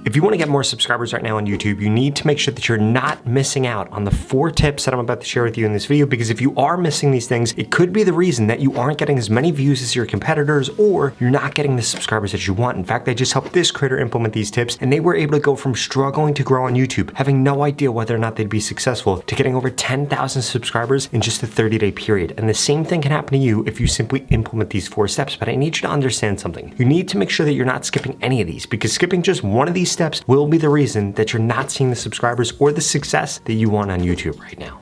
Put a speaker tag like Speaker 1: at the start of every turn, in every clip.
Speaker 1: If you want to get more subscribers right now on YouTube, you need to make sure that you're not missing out on the 4 tips that I'm about to share with you in this video, because if you are missing these things, it could be the reason that you aren't getting as many views as your competitors, or you're not getting the subscribers that you want. In fact, I just helped this creator implement these tips, and they were able to go from struggling to grow on YouTube, having no idea whether or not they'd be successful, to getting over 10,000 subscribers in just a 30-day period. And the same thing can happen to you if you simply implement these 4 steps. But I need you to understand something. You need to make sure that you're not skipping any of these, because skipping just one of these steps will be the reason that you're not seeing the subscribers or the success that you want on YouTube right now.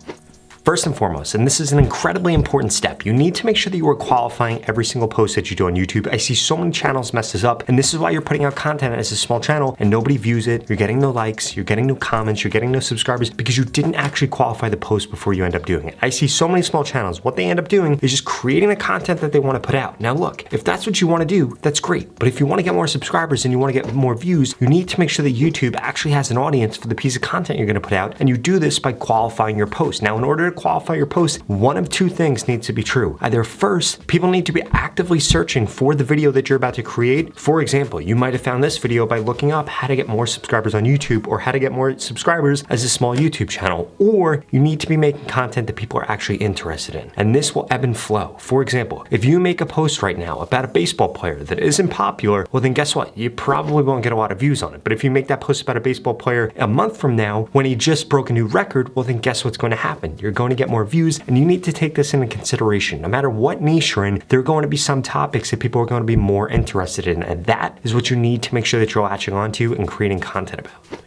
Speaker 1: First and foremost, and this is an incredibly important step, you need to make sure that you are qualifying every single post that you do on YouTube. I see so many channels mess this up, and this is why you're putting out content as a small channel and nobody views it. You're getting no likes, you're getting no comments, you're getting no subscribers, because you didn't actually qualify the post before you end up doing it. I see so many small channels, what they end up doing is just creating the content that they want to put out. Now look, if that's what you want to do, that's great. But if you want to get more subscribers and you want to get more views, you need to make sure that YouTube actually has an audience for the piece of content you're going to put out, and you do this by qualifying your post. Now, in order to qualify your post, one of 2 things needs to be true. Either first, people need to be actively searching for the video that you're about to create. For example, you might have found this video by looking up how to get more subscribers on YouTube, or how to get more subscribers as a small YouTube channel. Or you need to be making content that people are actually interested in. And this will ebb and flow. For example, if you make a post right now about a baseball player that isn't popular, well then guess what? You probably won't get a lot of views on it. But if you make that post about a baseball player a month from now, when he just broke a new record, well then guess what's going to happen? You're going to get more views. And you need to take this into consideration. No matter what niche you're in, there are going to be some topics that people are going to be more interested in. And that is what you need to make sure that you're latching onto and creating content about.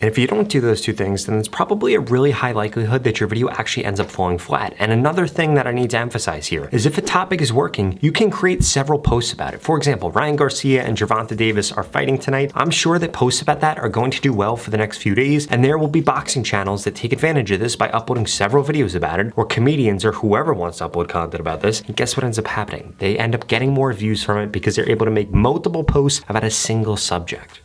Speaker 1: And if you don't do those 2 things, then it's probably a really high likelihood that your video actually ends up falling flat. And another thing that I need to emphasize here is if a topic is working, you can create several posts about it. For example, Ryan Garcia and Gervonta Davis are fighting tonight. I'm sure that posts about that are going to do well for the next few days, and there will be boxing channels that take advantage of this by uploading several videos about it, or comedians or whoever wants to upload content about this. And guess what ends up happening? They end up getting more views from it because they're able to make multiple posts about a single subject.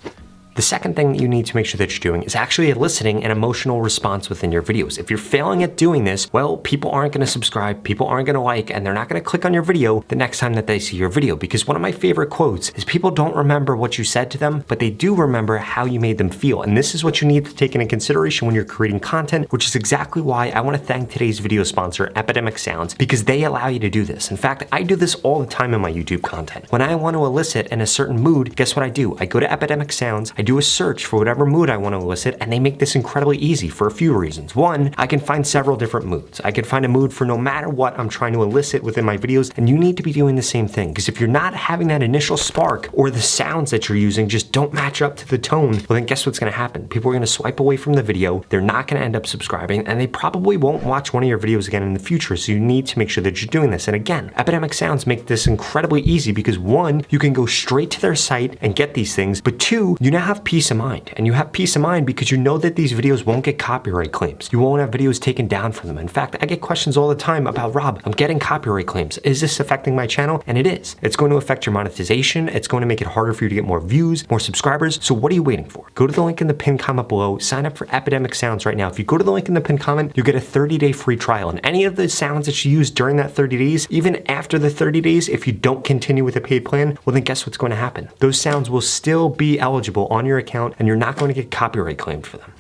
Speaker 1: The second thing that you need to make sure that you're doing is actually eliciting an emotional response within your videos. If you're failing at doing this, well, people aren't going to subscribe, people aren't going to like, and they're not going to click on your video the next time that they see your video. Because one of my favorite quotes is, people don't remember what you said to them, but they do remember how you made them feel. And this is what you need to take into consideration when you're creating content, which is exactly why I want to thank today's video sponsor, Epidemic Sounds, because they allow you to do this. In fact, I do this all the time in my YouTube content. When I want to elicit in a certain mood, guess what I do? I go to Epidemic Sounds, I do a search for whatever mood I want to elicit, and they make this incredibly easy for a few reasons. One, I can find several different moods. I can find a mood for no matter what I'm trying to elicit within my videos, and you need to be doing the same thing, because if you're not having that initial spark, or the sounds that you're using just don't match up to the tone, well then guess what's going to happen? People are going to swipe away from the video, they're not going to end up subscribing, and they probably won't watch one of your videos again in the future, so you need to make sure that you're doing this. And again, Epidemic Sounds make this incredibly easy, because 1, you can go straight to their site and get these things, but 2, you now have peace of mind. And you have peace of mind because you know that these videos won't get copyright claims. You won't have videos taken down from them. In fact, I get questions all the time about, Rob, I'm getting copyright claims. Is this affecting my channel? And it is. It's going to affect your monetization. It's going to make it harder for you to get more views, more subscribers. So what are you waiting for? Go to the link in the pinned comment below. Sign up for Epidemic Sounds right now. If you go to the link in the pinned comment, you get a 30-day free trial. And any of the sounds that you use during that 30 days, even after the 30 days, if you don't continue with a paid plan, well then guess what's going to happen? Those sounds will still be eligible on your account, and you're not going to get copyright claimed for them.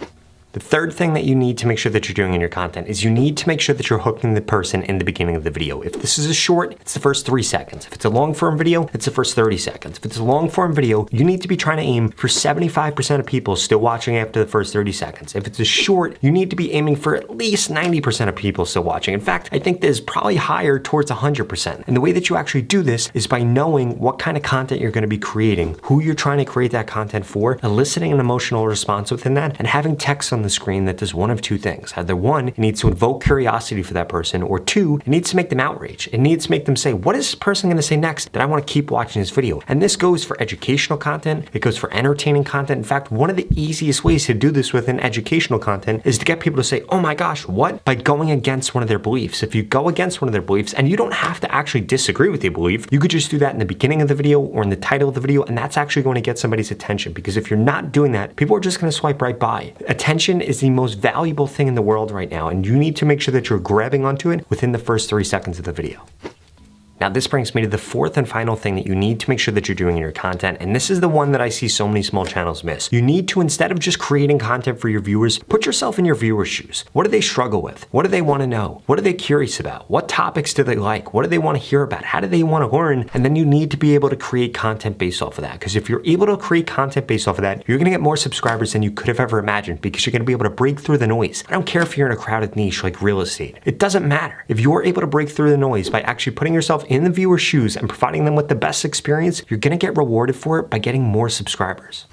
Speaker 1: The third thing that you need to make sure that you're doing in your content is you need to make sure that you're hooking the person in the beginning of the video. If this is a short, it's the first 3 seconds. If it's a long form video, it's the first 30 seconds. If it's a long form video, you need to be trying to aim for 75% of people still watching after the first 30 seconds. If it's a short, you need to be aiming for at least 90% of people still watching. In fact, I think this is probably higher towards 100%. And the way that you actually do this is by knowing what kind of content you're going to be creating, who you're trying to create that content for, eliciting an emotional response within that, and having text on the screen that does one of 2 things. Either 1, it needs to invoke curiosity for that person, or 2, it needs to make them outrage. It needs to make them say, what is this person going to say next that I want to keep watching this video? And this goes for educational content, it goes for entertaining content. In fact, one of the easiest ways to do this within educational content is to get people to say, oh my gosh, what? By going against one of their beliefs. If you go against one of their beliefs, and you don't have to actually disagree with their belief, you could just do that in the beginning of the video or in the title of the video, and that's actually going to get somebody's attention, because if you're not doing that, people are just going to swipe right by. Attention is the most valuable thing in the world right now, and you need to make sure that you're grabbing onto it within the first 3 seconds of the video. Now, this brings me to the fourth and final thing that you need to make sure that you're doing in your content, and this is the one that I see so many small channels miss. You need to, instead of just creating content for your viewers, put yourself in your viewers' shoes. What do they struggle with? What do they want to know? What are they curious about? What topics do they like? What do they want to hear about? How do they want to learn? And then you need to be able to create content based off of that, because if you're able to create content based off of that, you're going to get more subscribers than you could have ever imagined, because you're going to be able to break through the noise. I don't care if you're in a crowded niche like real estate. It doesn't matter. If you're able to break through the noise by actually putting yourself in the viewer's shoes and providing them with the best experience, you're going to get rewarded for it by getting more subscribers.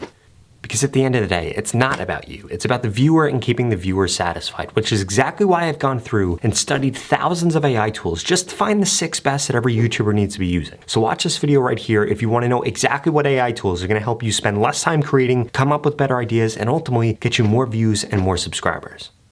Speaker 1: Because at the end of the day, it's not about you. It's about the viewer and keeping the viewer satisfied, which is exactly why I've gone through and studied thousands of AI tools just to find the 6 best that every YouTuber needs to be using. So watch this video right here if you want to know exactly what AI tools are going to help you spend less time creating, come up with better ideas, and ultimately get you more views and more subscribers.